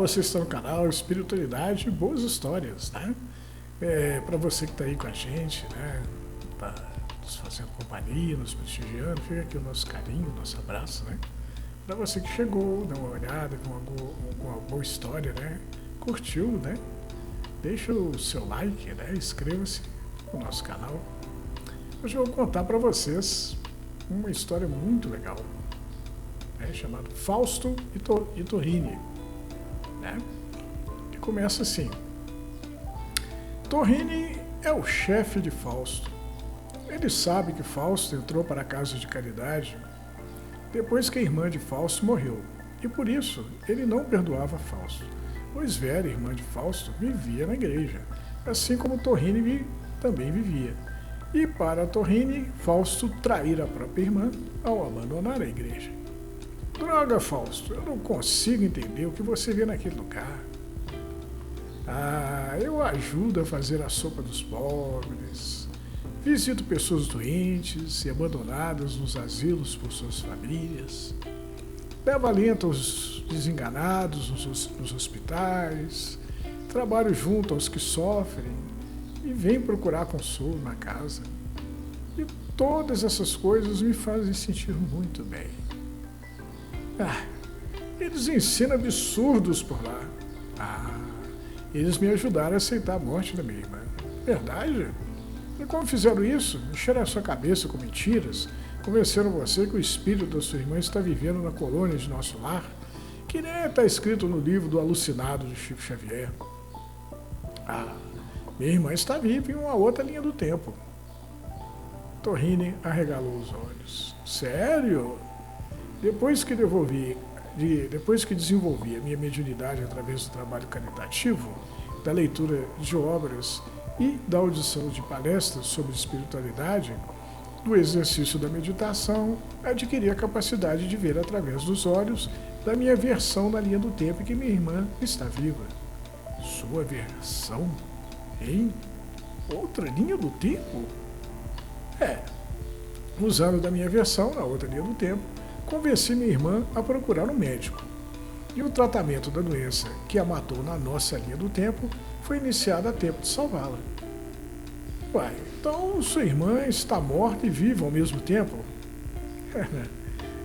você está no canal Espiritualidade e Boas Histórias, né? Para você que está aí com a gente, né? Tá nos fazendo companhia, nos prestigiando, fica aqui o nosso carinho, o nosso abraço, né? Para você que chegou, dá uma olhada com uma boa história, né? Curtiu, né? Deixa o seu like, né? Inscreva-se no nosso canal. Hoje eu vou contar para vocês uma história muito legal, né? Chamada Fausto e Torrini, né? Que começa assim. Torrini é o chefe de Fausto. Ele sabe que Fausto entrou para a casa de caridade depois que a irmã de Fausto morreu, e por isso ele não perdoava Fausto, pois Vera, irmã de Fausto, vivia na igreja, assim como Torrini também vivia. E para Torrini, Fausto trair a própria irmã ao abandonar a igreja. Droga, Fausto, eu não consigo entender o que você vê naquele lugar. Eu ajudo a fazer a sopa dos pobres, visito pessoas doentes e abandonadas nos asilos por suas famílias, levo alento aos desenganados nos hospitais, trabalho junto aos que sofrem e venho procurar consolo na casa. E todas essas coisas me fazem sentir muito bem. Eles ensinam absurdos por lá. Eles me ajudaram a aceitar a morte da minha irmã. Verdade? E como fizeram isso? Encheram a sua cabeça com mentiras, convenceram você que o espírito da sua irmã está vivendo na colônia de nosso lar, que nem está escrito no livro do Alucinado de Chico Xavier. Minha irmã está viva em uma outra linha do tempo. Torrini arregalou os olhos. Sério? Depois que desenvolvi a minha mediunidade através do trabalho caritativo, da leitura de obras e da audição de palestras sobre espiritualidade, do exercício da meditação, adquiri a capacidade de ver através dos olhos da minha versão na linha do tempo em que minha irmã está viva. Sua versão? Em outra linha do tempo? Usando da minha versão na outra linha do tempo, convenci minha irmã a procurar um médico. E o tratamento da doença que a matou na nossa linha do tempo foi iniciado a tempo de salvá-la. Então sua irmã está morta e viva ao mesmo tempo?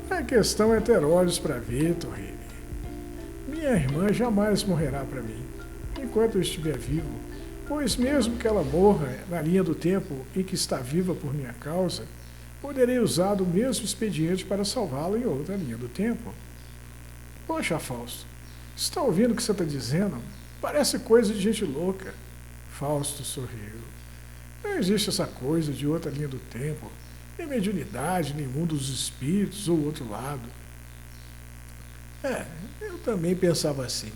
A questão é ter olhos para ver, Torrini. Minha irmã jamais morrerá para mim, enquanto eu estiver vivo, pois mesmo que ela morra na linha do tempo em que está viva por minha causa, poderei usar o mesmo expediente para salvá-la em outra linha do tempo. Poxa, Fausto, está ouvindo o que você está dizendo? Parece coisa de gente louca. Fausto sorriu. Não existe essa coisa de outra linha do tempo, nem mediunidade, nem mundo dos espíritos ou outro lado. Eu também pensava assim.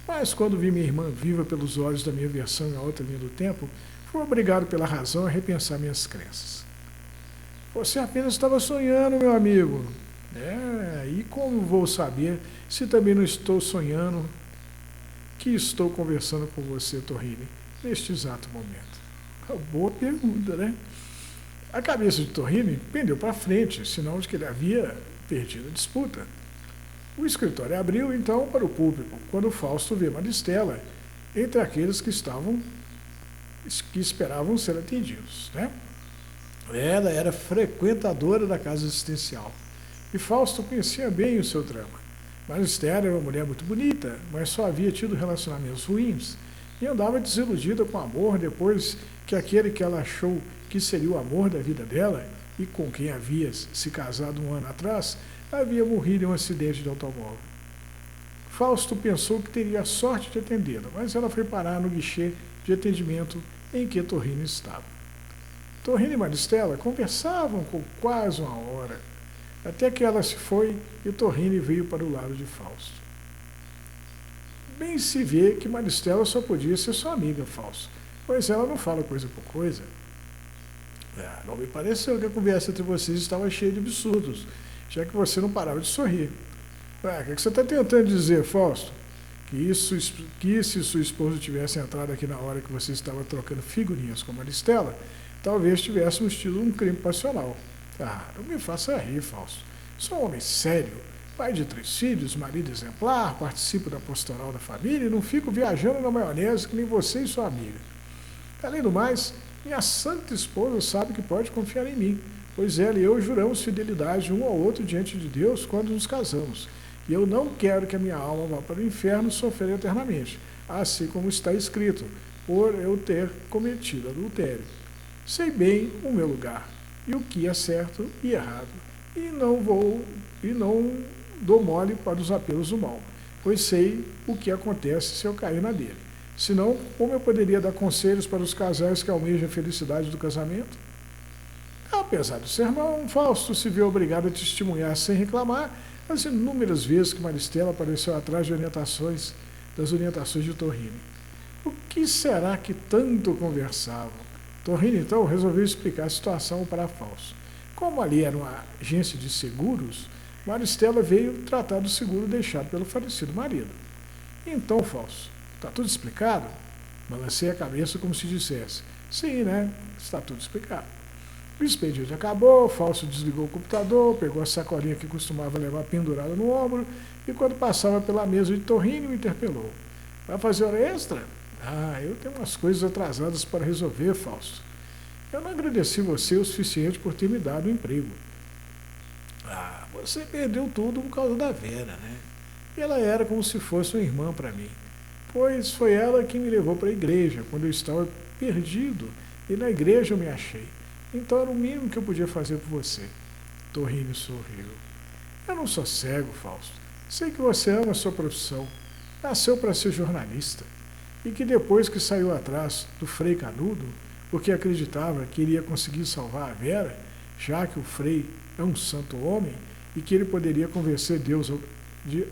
Mas quando vi minha irmã viva pelos olhos da minha versão em outra linha do tempo, fui obrigado pela razão a repensar minhas crenças. Você apenas estava sonhando, meu amigo. E como vou saber se também não estou sonhando que estou conversando com você, Torrini, neste exato momento? Uma boa pergunta, né? A cabeça de Torrini pendeu para frente, sinal de que ele havia perdido a disputa. O escritório abriu, então, para o público, quando Fausto vê Maristela entre aqueles que esperavam ser atendidos, né? Ela era frequentadora da casa assistencial, e Fausto conhecia bem o seu drama. Maristela era uma mulher muito bonita, mas só havia tido relacionamentos ruins, e andava desiludida com o amor depois que aquele que ela achou que seria o amor da vida dela, e com quem havia se casado um ano atrás, havia morrido em um acidente de automóvel. Fausto pensou que teria a sorte de atendê-la, mas ela foi parar no guichê de atendimento em que Torrini estava. Torrini e Maristela conversavam com quase uma hora, até que ela se foi e Torrini veio para o lado de Fausto. Bem se vê que Maristela só podia ser sua amiga, Fausto, pois ela não fala coisa por coisa. Não me pareceu que a conversa entre vocês estava cheia de absurdos, já que você não parava de sorrir. O que você está tentando dizer, Fausto? Que se sua esposa tivesse entrado aqui na hora que você estava trocando figurinhas com Maristela, talvez tivéssemos tido um crime passional. Não me faça rir, Fausto. Sou um homem sério. pai de 3 filhos, marido exemplar, participo da pastoral da família e não fico viajando na maionese que nem você e sua amiga. Além do mais, minha santa esposa sabe que pode confiar em mim, pois ela e eu juramos fidelidade um ao outro diante de Deus quando nos casamos. E eu não quero que a minha alma vá para o inferno sofrer eternamente, assim como está escrito, por eu ter cometido adultério. Sei bem o meu lugar, e o que é certo e errado, e não dou mole para os apelos do mal, pois sei o que acontece se eu cair na dele. Senão, como eu poderia dar conselhos para os casais que almejam a felicidade do casamento? Apesar do sermão, Fausto se viu obrigado a testemunhar sem reclamar as inúmeras vezes que Maristela apareceu atrás das orientações de Torrini. O que será que tanto conversavam? Torrini, então, resolveu explicar a situação para Fausto. Como ali era uma agência de seguros, Maristela veio tratar do seguro deixado pelo falecido marido. Então, Fausto, está tudo explicado? Balancei a cabeça como se dissesse, sim, né? Está tudo explicado. O expediente acabou, Fausto desligou o computador, pegou a sacolinha que costumava levar pendurada no ombro e quando passava pela mesa de Torrini me interpelou. Vai fazer hora extra? Eu tenho umas coisas atrasadas para resolver, Fausto. Eu não agradeci você o suficiente por ter me dado o emprego. Você perdeu tudo por causa da Vera, né? E ela era como se fosse uma irmã para mim, pois foi ela que me levou para a igreja quando eu estava perdido e na igreja eu me achei. Então era o mínimo que eu podia fazer por você. Torrini sorriu. Eu não sou cego, Fausto. Sei que você ama a sua profissão. Nasceu para ser jornalista. E que depois que saiu atrás do Frei Canudo, porque acreditava que iria conseguir salvar a Vera, já que o Frei é um santo homem e que ele poderia convencer Deus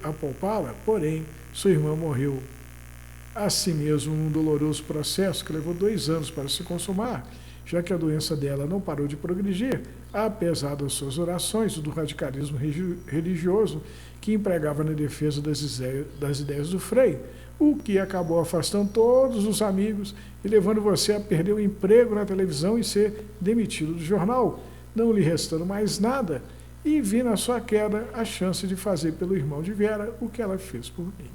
a poupá-la, porém, sua irmã morreu. Assim mesmo, num doloroso processo que levou 2 anos para se consumar, já que a doença dela não parou de progredir, apesar das suas orações do radicalismo religioso que empregava na defesa das ideias do Frei, o que acabou afastando todos os amigos e levando você a perder o emprego na televisão e ser demitido do jornal, não lhe restando mais nada, e vi na sua queda a chance de fazer pelo irmão de Vera o que ela fez por mim.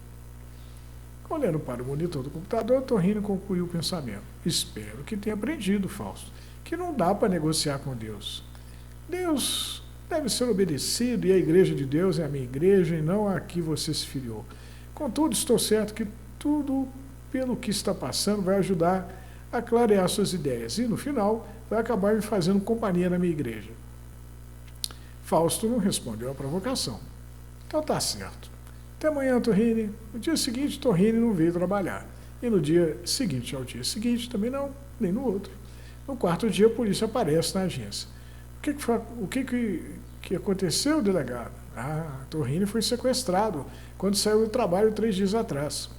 Olhando para o monitor do computador, Torrini concluiu o pensamento. Espero que tenha aprendido, Fausto, que não dá para negociar com Deus. Deus deve ser obedecido e a igreja de Deus é a minha igreja e não a que você se filiou. Contudo, estou certo que tudo pelo que está passando vai ajudar a clarear suas ideias e, no final, vai acabar me fazendo companhia na minha igreja. Fausto não respondeu à provocação. Então tá certo. Até amanhã, Torrini. No dia seguinte, Torrini não veio trabalhar. E no dia seguinte ao dia seguinte, também não, nem no outro. No 4º dia, a polícia aparece na agência. O que aconteceu, delegado? Torrini foi sequestrado quando saiu do trabalho 3 dias atrás.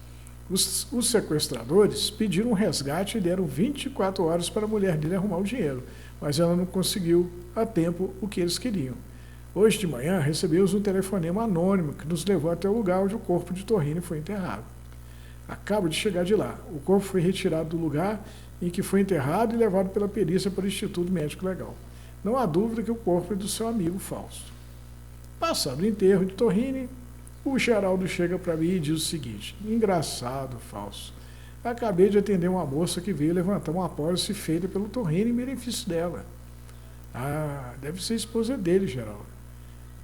Os sequestradores pediram um resgate e deram 24 horas para a mulher dele arrumar o dinheiro, mas ela não conseguiu a tempo o que eles queriam. Hoje de manhã recebemos um telefonema anônimo que nos levou até o lugar onde o corpo de Torrini foi enterrado. Acabo de chegar de lá. O corpo foi retirado do lugar em que foi enterrado e levado pela perícia para o Instituto Médico Legal. Não há dúvida que o corpo é do seu amigo Fausto. Passado o enterro de Torrini, o Geraldo chega para mim e diz o seguinte: engraçado, Fausto. Acabei de atender uma moça que veio levantar uma apólice feita pelo Torrini em benefício dela. Deve ser a esposa dele, Geraldo.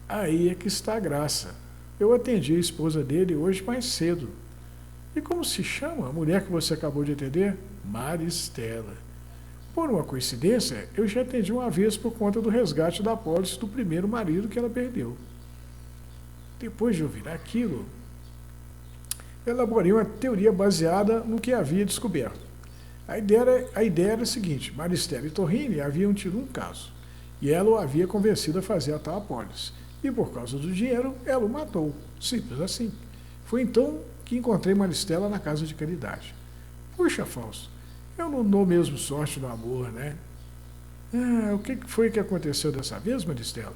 Aí é que está a graça. Eu atendi a esposa dele hoje mais cedo. E como se chama a mulher que você acabou de atender? Maristela. Por uma coincidência, eu já atendi uma vez por conta do resgate da apólice do primeiro marido que ela perdeu. Depois de ouvir aquilo, elaborei uma teoria baseada no que havia descoberto. A ideia era a seguinte: Maristela e Torrini haviam tido um caso, e ela o havia convencido a fazer a tal apólice. E por causa do dinheiro, ela o matou. Simples assim. Foi então que encontrei Maristela na casa de caridade. Puxa, Fausto, eu não dou mesmo sorte no amor, né? O que foi que aconteceu dessa vez, Maristela?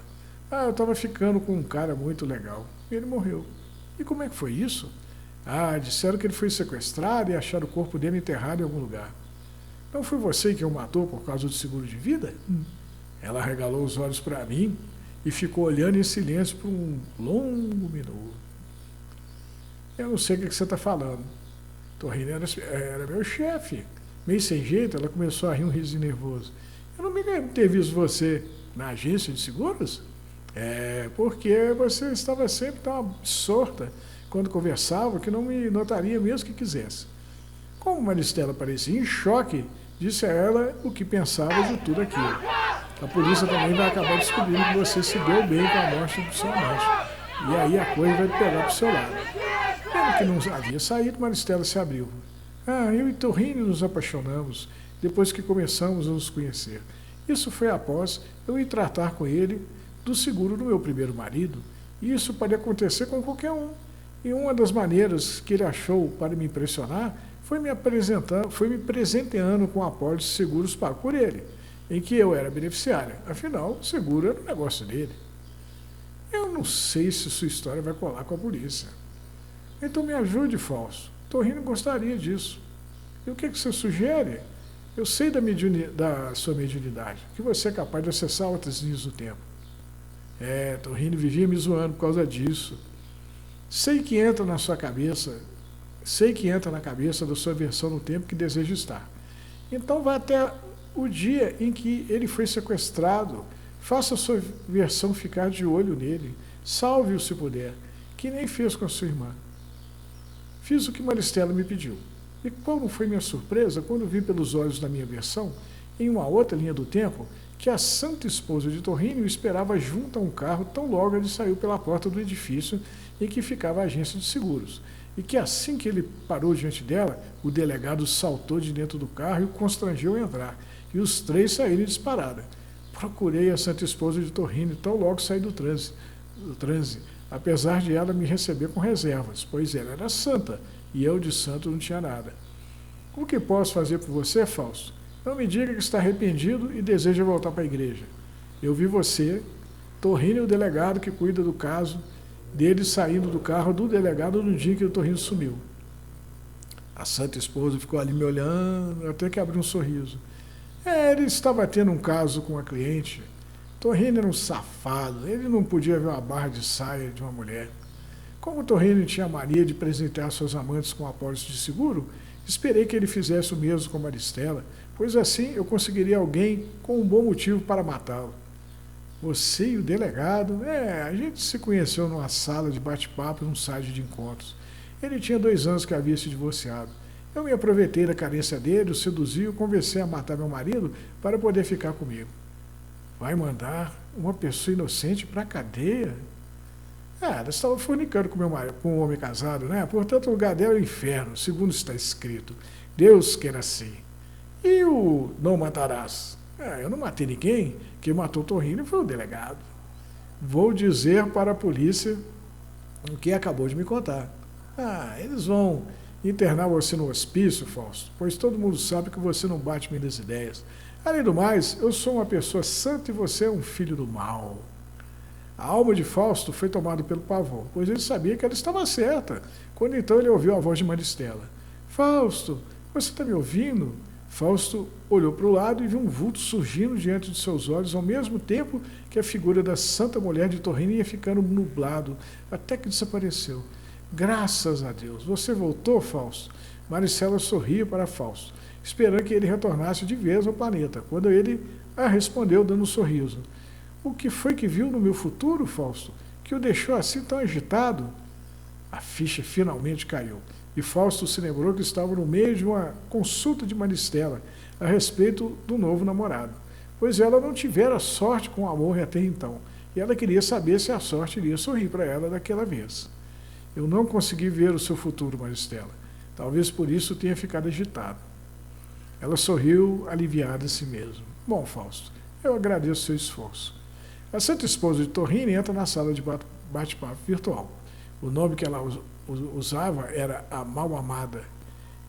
Eu estava ficando com um cara muito legal. E ele morreu. E como é que foi isso? Disseram que ele foi sequestrado e acharam o corpo dele enterrado em algum lugar. Não foi você que o matou por causa do seguro de vida? Ela arregalou os olhos para mim e ficou olhando em silêncio por um longo minuto. Eu não sei o que você está falando. Torrini era meu chefe. Meio sem jeito, ela começou a rir um riso nervoso. Eu não me lembro de ter visto você na agência de seguros? É, porque você estava sempre tão absorta quando conversava que não me notaria mesmo que quisesse. Como Maristela parecia em choque, disse a ela o que pensava de tudo aquilo. A polícia também vai acabar descobrindo que você se deu bem com a morte do seu amante. E aí a coisa vai pegar para o seu lado. Vendo que não havia saído, Maristela se abriu. Eu e Torrini nos apaixonamos depois que começamos a nos conhecer. Isso foi após eu ir tratar com ele do seguro do meu primeiro marido. E isso pode acontecer com qualquer um. E uma das maneiras que ele achou para me impressionar foi me presenteando com a apólice de seguros pago por ele, em que eu era beneficiária. Afinal, o seguro era o negócio dele. Eu não sei se sua história vai colar com a polícia. Então me ajude, Fausto. Torrini gostaria disso. E o que você sugere? Eu sei da sua mediunidade, que você é capaz de acessar outras linhas do tempo. Torrini vivia me zoando por causa disso. Sei que entra na cabeça da sua versão no tempo que deseja estar. Então vá até o dia em que ele foi sequestrado. Faça a sua versão ficar de olho nele. Salve-o se puder, que nem fez com a sua irmã. Fiz o que Maristela me pediu. E qual não foi minha surpresa quando vi pelos olhos da minha versão, em uma outra linha do tempo, que a santa esposa de Torrini o esperava junto a um carro tão logo ele saiu pela porta do edifício em que ficava a agência de seguros. E que assim que ele parou diante dela, o delegado saltou de dentro do carro e o constrangeu a entrar. E os três saíram disparada. Procurei a santa esposa de Torrini tão logo saí do transe, apesar de ela me receber com reservas, pois ela era santa e eu de santo não tinha nada. O que posso fazer por você, Fausto? Não me diga que está arrependido e deseja voltar para a igreja. Eu vi você, Torrini e o delegado que cuida do caso, dele saindo do carro do delegado no dia que o Torrini sumiu. A santa esposa ficou ali me olhando, até que abriu um sorriso. Ele estava tendo um caso com uma cliente. Torrini era um safado, ele não podia ver uma barra de saia de uma mulher. Como Torrini tinha a mania de presentear seus amantes com apólice de seguro, esperei que ele fizesse o mesmo com Maristela, pois assim eu conseguiria alguém com um bom motivo para matá-lo. Você e o delegado, a gente se conheceu numa sala de bate-papo num site de encontros. Ele tinha 2 anos que havia se divorciado. Eu me aproveitei da carência dele, o seduzi e o convencei a matar meu marido para poder ficar comigo. Vai mandar uma pessoa inocente para a cadeia? Ela estava fornicando com meu marido, com um homem casado, né? Portanto, o lugar dela é o inferno, segundo está escrito. Deus queira assim. E o não matarás? Eu não matei ninguém. Quem matou Torrini foi o delegado. Vou dizer para a polícia o que acabou de me contar. Eles vão internar você no hospício, Fausto, pois todo mundo sabe que você não bate bem das ideias. Além do mais, eu sou uma pessoa santa e você é um filho do mal. A alma de Fausto foi tomada pelo pavor, pois ele sabia que ela estava certa. Quando então ele ouviu a voz de Maristela. Fausto, você está me ouvindo? Fausto olhou para o lado e viu um vulto surgindo diante de seus olhos, ao mesmo tempo que a figura da santa mulher de Torrini ia ficando nublado, até que desapareceu. Graças a Deus. Você voltou, Fausto? Maristela sorriu para Fausto, esperando que ele retornasse de vez ao planeta, quando ele a respondeu dando um sorriso. O que foi que viu no meu futuro, Fausto, que o deixou assim tão agitado? A ficha finalmente caiu, e Fausto se lembrou que estava no meio de uma consulta de Maristela a respeito do novo namorado, pois ela não tivera sorte com o amor até então, e ela queria saber se a sorte iria sorrir para ela daquela vez. Eu não consegui ver o seu futuro, Maristela. Talvez por isso tenha ficado agitado. Ela sorriu, aliviada a si mesma. Bom, Fausto, eu agradeço o seu esforço. A santa esposa de Torrini entra na sala de bate-papo virtual. O nome que ela usava era a mal-amada.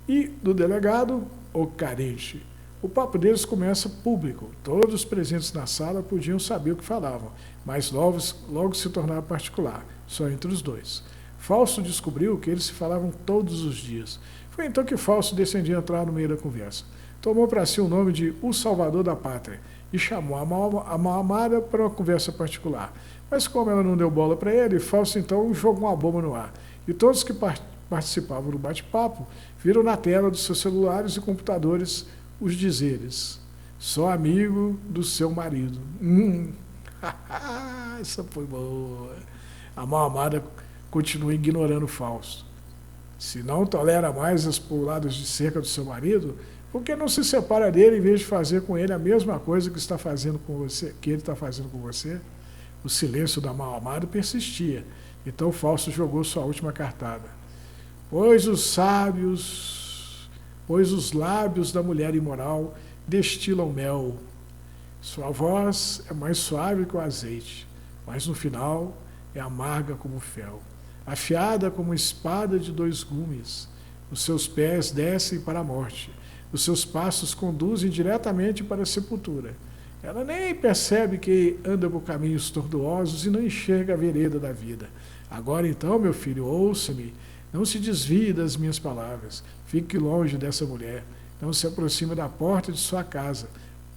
E do delegado, o carente. O papo deles começa público. Todos os presentes na sala podiam saber o que falavam, mas logo se tornava particular, só entre os dois. Fausto descobriu que eles se falavam todos os dias. Foi então que Fausto decidiu entrar no meio da conversa. Tomou para si o nome de O Salvador da Pátria e chamou a mal-amada para uma conversa particular. Mas como ela não deu bola para ele, Fausto então jogou uma bomba no ar. E todos que participavam do bate-papo viram na tela dos seus celulares e computadores os dizeres: sou amigo do seu marido. Essa foi boa. A mal-amada continua ignorando Fausto. Se não tolera mais as puladas de cerca do seu marido, por que não se separa dele em vez de fazer com ele a mesma coisa que está fazendo com você, que ele está fazendo com você? O silêncio da mal-amada persistia. Então Fausto jogou sua última cartada. Pois os lábios da mulher imoral destilam mel. Sua voz é mais suave que o azeite, mas no final é amarga como o fel. Afiada como espada de 2 gumes, os seus pés descem para a morte, os seus passos conduzem diretamente para a sepultura. Ela nem percebe que anda por caminhos tortuosos e não enxerga a vereda da vida. Agora então, meu filho, ouça-me, não se desvie das minhas palavras, fique longe dessa mulher, não se aproxime da porta de sua casa,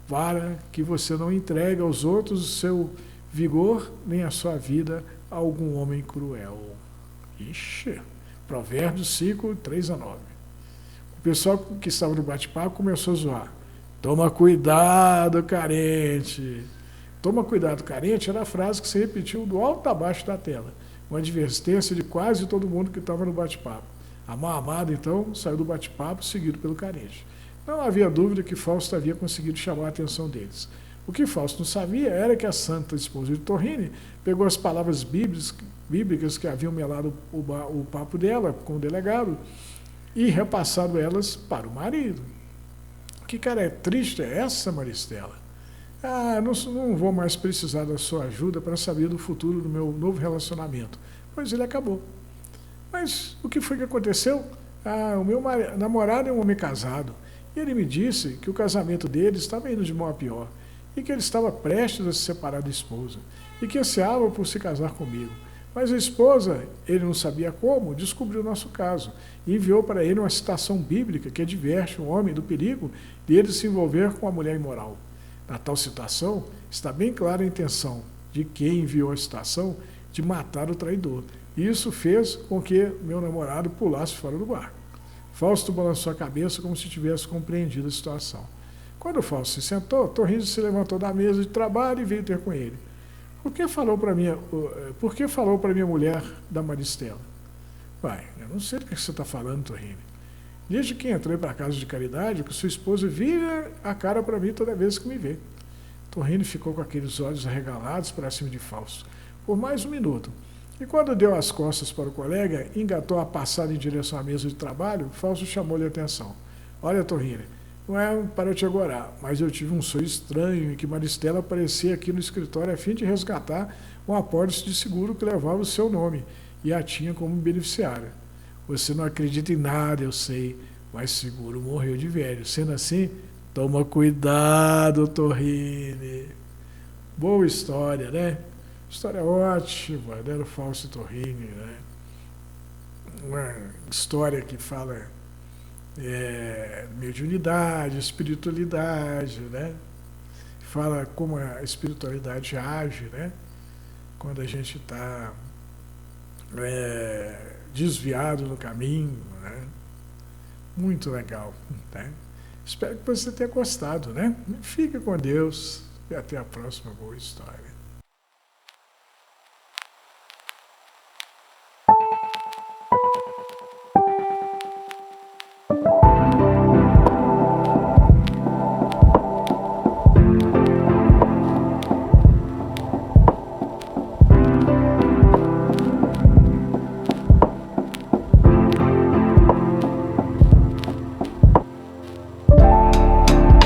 para que você não entregue aos outros o seu vigor nem a sua vida a algum homem cruel. Ixi, Provérbios 5, 3-9. O pessoal que estava no bate-papo começou a zoar. Toma cuidado, carente. Toma cuidado, carente era a frase que se repetiu do alto a baixo da tela. Uma advertência de quase todo mundo que estava no bate-papo. A mal-amada, então, saiu do bate-papo, seguido pelo carente. Não havia dúvida que Fausto havia conseguido chamar a atenção deles. O que Fausto não sabia era que a santa esposa de Torrini pegou as palavras bíblicas que haviam melado o papo dela com o delegado e repassado elas para o marido. Que cara triste é essa, Maristela? Não vou mais precisar da sua ajuda para saber do futuro do meu novo relacionamento. Pois ele acabou. Mas o que foi que aconteceu? O meu namorado é um homem casado. E ele me disse que o casamento dele estava indo de mal a pior. E que ele estava prestes a se separar da esposa. E que ansiava por se casar comigo. Mas a esposa, ele não sabia como, descobriu o nosso caso. E enviou para ele uma citação bíblica que adverte o homem do perigo de ele se envolver com a mulher imoral. Na tal citação, está bem clara a intenção de quem enviou a citação de matar o traidor. E isso fez com que meu namorado pulasse fora do barco. Fausto balançou a cabeça como se tivesse compreendido a situação. Quando Fausto se sentou, Torrini se levantou da mesa de trabalho e veio ter com ele. Por que falou para minha mulher da Maristela? Pai, eu não sei do que você está falando, Torrini. Desde que entrei para a casa de caridade, que sua esposa vira a cara para mim toda vez que me vê. Torrini ficou com aqueles olhos arregalados para cima de Fausto, por mais um minuto. E quando deu as costas para o colega, engatou a passada em direção à mesa de trabalho, Fausto chamou-lhe a atenção. Olha, Torrini, não é para te agorar, mas eu tive um sonho estranho em que Maristela aparecia aqui no escritório a fim de resgatar um apólice de seguro que levava o seu nome e a tinha como beneficiária. Você não acredita em nada, eu sei, mas seguro morreu de velho. Sendo assim, toma cuidado, Torrini. Boa história, né? História ótima, né, do Fausto e Torrini, né? Uma história que fala mediunidade, espiritualidade, né? Fala como a espiritualidade age, né? Quando a gente está desviado no caminho, né? Muito legal, né? Espero que você tenha gostado, né? Fique com Deus e até a próxima boa história.